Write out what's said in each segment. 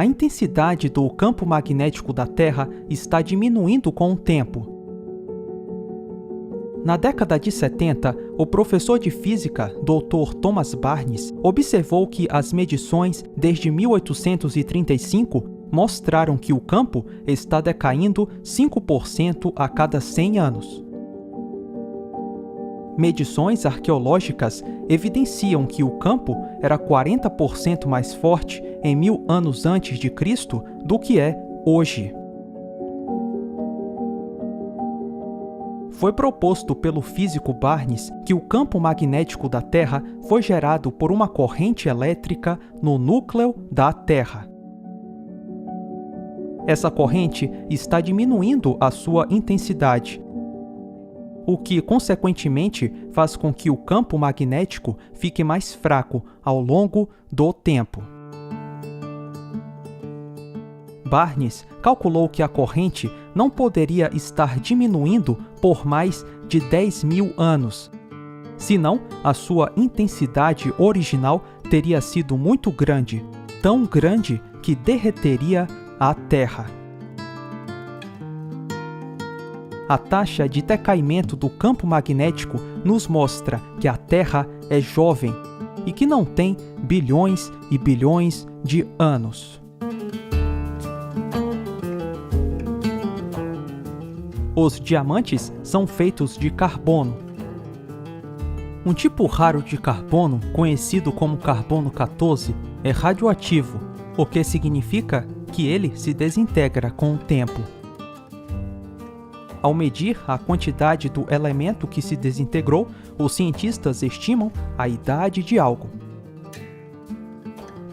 a intensidade do campo magnético da Terra está diminuindo com o tempo. Na década de 70, o professor de física, Dr. Thomas Barnes, observou que as medições desde 1835 mostraram que o campo está decaindo 5% a cada 100 anos. Medições arqueológicas evidenciam que o campo era 40% mais forte em 1000 anos antes de Cristo do que é hoje. Foi proposto pelo físico Barnes que o campo magnético da Terra foi gerado por uma corrente elétrica no núcleo da Terra. Essa corrente está diminuindo a sua intensidade, o que, consequentemente, faz com que o campo magnético fique mais fraco ao longo do tempo. Barnes calculou que a corrente não poderia estar diminuindo por mais de 10.000 anos, senão a sua intensidade original teria sido muito grande, tão grande que derreteria a Terra. A taxa de decaimento do campo magnético nos mostra que a Terra é jovem e que não tem bilhões e bilhões de anos. Os diamantes são feitos de carbono. Um tipo raro de carbono, conhecido como carbono 14, é radioativo, o que significa que ele se desintegra com o tempo. Ao medir a quantidade do elemento que se desintegrou, os cientistas estimam a idade de algo.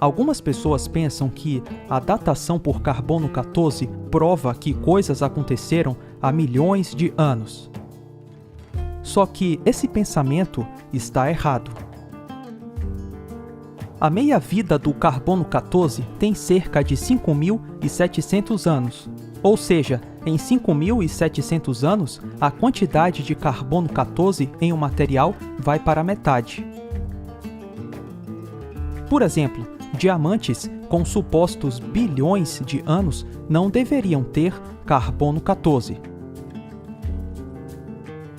Algumas pessoas pensam que a datação por carbono 14 prova que coisas aconteceram há milhões de anos. Só que esse pensamento está errado. A meia-vida do carbono 14 tem cerca de 5.700 anos, ou seja, em 5.700 anos, a quantidade de carbono 14 em um material vai para a metade. Por exemplo, diamantes com supostos bilhões de anos não deveriam ter carbono 14.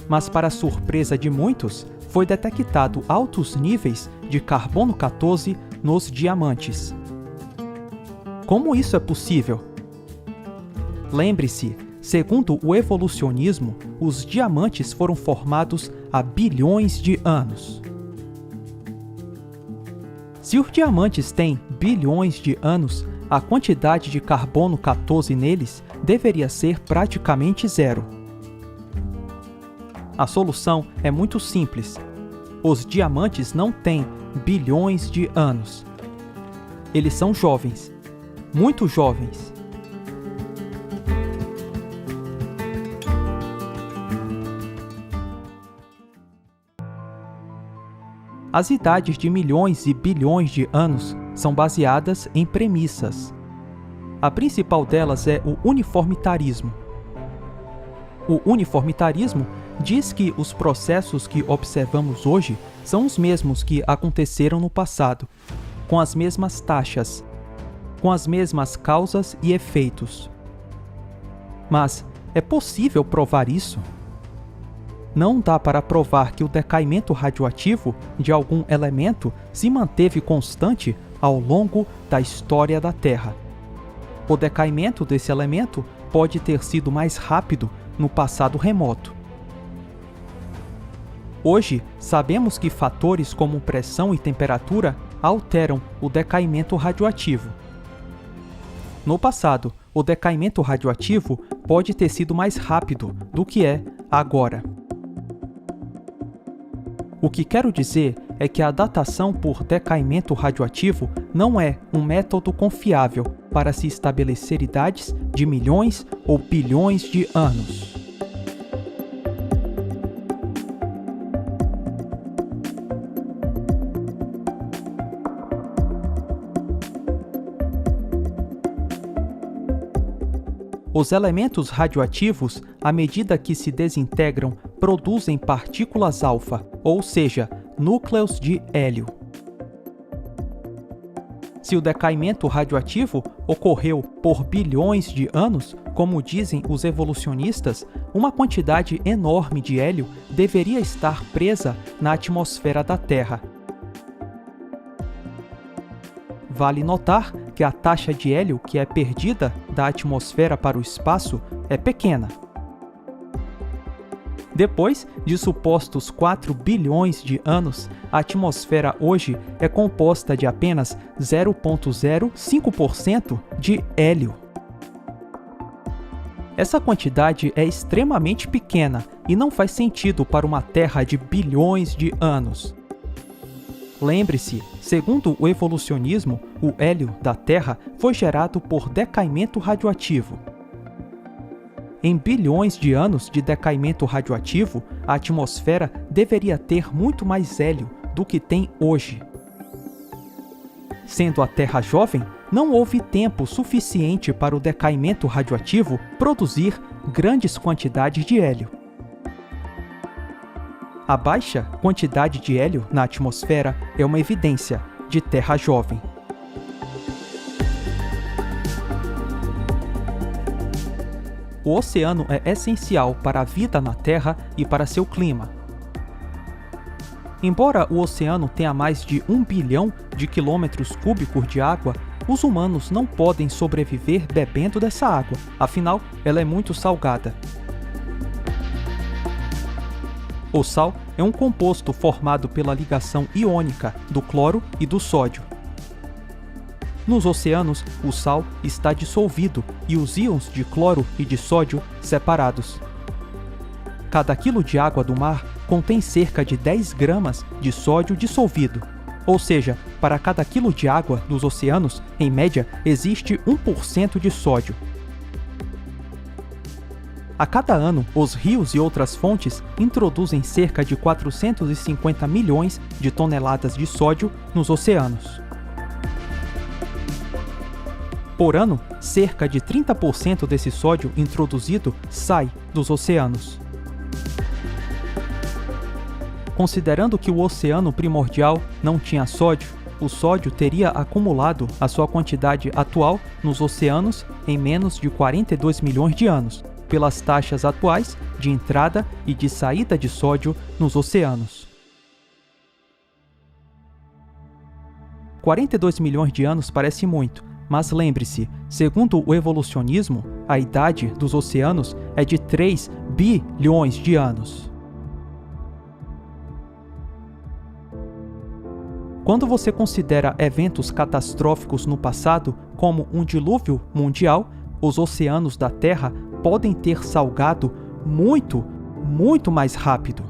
Mas, para surpresa de muitos, foi detectado altos níveis de carbono 14 nos diamantes. Como isso é possível? Lembre-se, segundo o evolucionismo, os diamantes foram formados há bilhões de anos. Se os diamantes têm bilhões de anos, a quantidade de carbono 14 neles deveria ser praticamente zero. A solução é muito simples. Os diamantes não têm bilhões de anos. Eles são jovens, muito jovens. As idades de milhões e bilhões de anos são baseadas em premissas. A principal delas é o uniformitarismo. O uniformitarismo diz que os processos que observamos hoje são os mesmos que aconteceram no passado, com as mesmas taxas, com as mesmas causas e efeitos. Mas é possível provar isso? Não dá para provar que o decaimento radioativo de algum elemento se manteve constante ao longo da história da Terra. O decaimento desse elemento pode ter sido mais rápido no passado remoto. Hoje, sabemos que fatores como pressão e temperatura alteram o decaimento radioativo. No passado, o decaimento radioativo pode ter sido mais rápido do que é agora. O que quero dizer é que a datação por decaimento radioativo não é um método confiável para se estabelecer idades de milhões ou bilhões de anos. Os elementos radioativos, à medida que se desintegram, produzem partículas alfa, ou seja, núcleos de hélio. Se o decaimento radioativo ocorreu por bilhões de anos, como dizem os evolucionistas, uma quantidade enorme de hélio deveria estar presa na atmosfera da Terra. Vale notar que a taxa de hélio que é perdida da atmosfera para o espaço é pequena. Depois de supostos 4 bilhões de anos, a atmosfera hoje é composta de apenas 0,05% de hélio. Essa quantidade é extremamente pequena e não faz sentido para uma Terra de bilhões de anos. Lembre-se, segundo o evolucionismo, o hélio da Terra foi gerado por decaimento radioativo. Em bilhões de anos de decaimento radioativo, a atmosfera deveria ter muito mais hélio do que tem hoje. Sendo a Terra jovem, não houve tempo suficiente para o decaimento radioativo produzir grandes quantidades de hélio. A baixa quantidade de hélio na atmosfera é uma evidência de Terra jovem. O oceano é essencial para a vida na Terra e para seu clima. Embora o oceano tenha mais de 1 bilhão de quilômetros cúbicos de água, os humanos não podem sobreviver bebendo dessa água, afinal, ela é muito salgada. O sal é um composto formado pela ligação iônica do cloro e do sódio. Nos oceanos, o sal está dissolvido e os íons de cloro e de sódio separados. Cada quilo de água do mar contém cerca de 10 gramas de sódio dissolvido, ou seja, para cada quilo de água dos oceanos, em média, existe 1% de sódio. A cada ano, os rios e outras fontes introduzem cerca de 450 milhões de toneladas de sódio nos oceanos. Por ano, cerca de 30% desse sódio introduzido sai dos oceanos. Considerando que o oceano primordial não tinha sódio, o sódio teria acumulado a sua quantidade atual nos oceanos em menos de 42 milhões de anos, pelas taxas atuais de entrada e de saída de sódio nos oceanos. 42 milhões de anos parece muito, mas lembre-se, segundo o evolucionismo, a idade dos oceanos é de 3 bilhões de anos. Quando você considera eventos catastróficos no passado, como um dilúvio mundial, os oceanos da Terra podem ter salgado muito, muito mais rápido.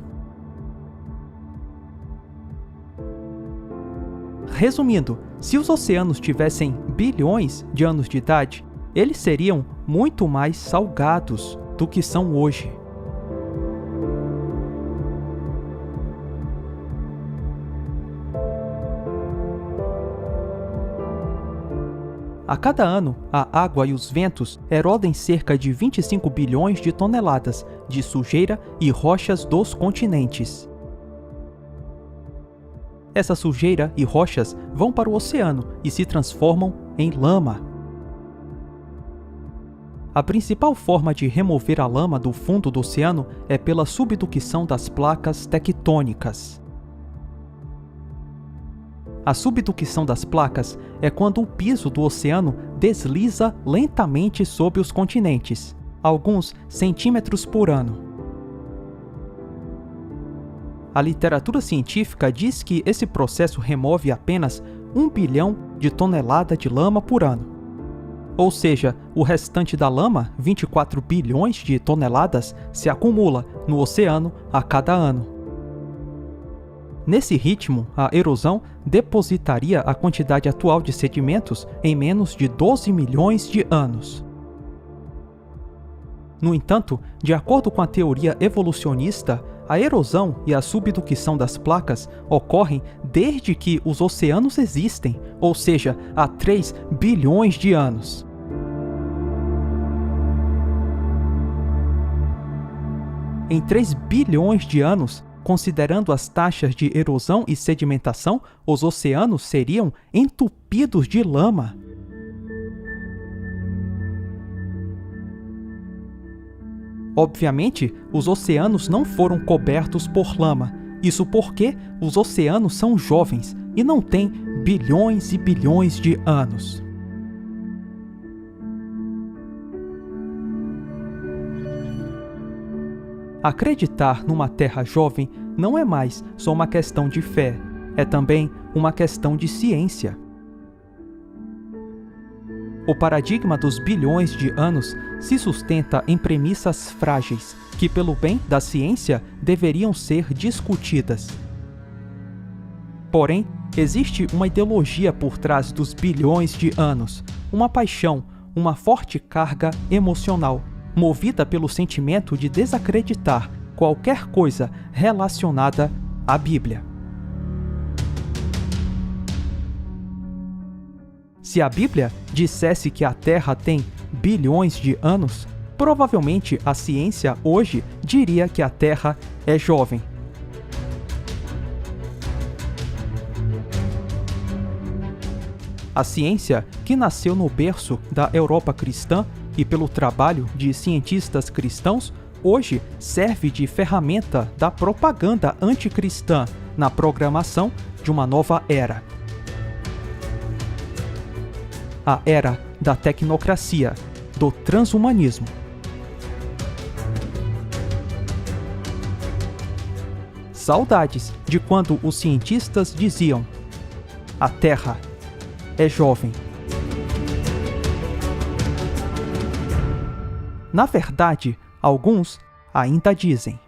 Resumindo, se os oceanos tivessem bilhões de anos de idade, eles seriam muito mais salgados do que são hoje. A cada ano, a água e os ventos erodem cerca de 25 bilhões de toneladas de sujeira e rochas dos continentes. Essa sujeira e rochas vão para o oceano e se transformam em lama. A principal forma de remover a lama do fundo do oceano é pela subducção das placas tectônicas. A subducção das placas é quando o piso do oceano desliza lentamente sobre os continentes, alguns centímetros por ano. A literatura científica diz que esse processo remove apenas 1 bilhão de toneladas de lama por ano. Ou seja, o restante da lama, 24 bilhões de toneladas, se acumula no oceano a cada ano. Nesse ritmo, a erosão depositaria a quantidade atual de sedimentos em menos de 12 milhões de anos. No entanto, de acordo com a teoria evolucionista, a erosão e a subducção das placas ocorrem desde que os oceanos existem, ou seja, há 3 bilhões de anos. Em 3 bilhões de anos, considerando as taxas de erosão e sedimentação, os oceanos seriam entupidos de lama. Obviamente, os oceanos não foram cobertos por lama. Isso porque os oceanos são jovens e não têm bilhões e bilhões de anos. Acreditar numa Terra jovem não é mais só uma questão de fé, é também uma questão de ciência. O paradigma dos bilhões de anos se sustenta em premissas frágeis, que, pelo bem da ciência, deveriam ser discutidas. Porém, existe uma ideologia por trás dos bilhões de anos, uma paixão, uma forte carga emocional, movida pelo sentimento de desacreditar qualquer coisa relacionada à Bíblia. Se a Bíblia dissesse que a Terra tem bilhões de anos, provavelmente a ciência hoje diria que a Terra é jovem. A ciência, que nasceu no berço da Europa cristã e pelo trabalho de cientistas cristãos, hoje serve de ferramenta da propaganda anticristã na programação de uma nova era. A era da tecnocracia, do transhumanismo. Saudades de quando os cientistas diziam: a Terra é jovem. Na verdade, alguns ainda dizem.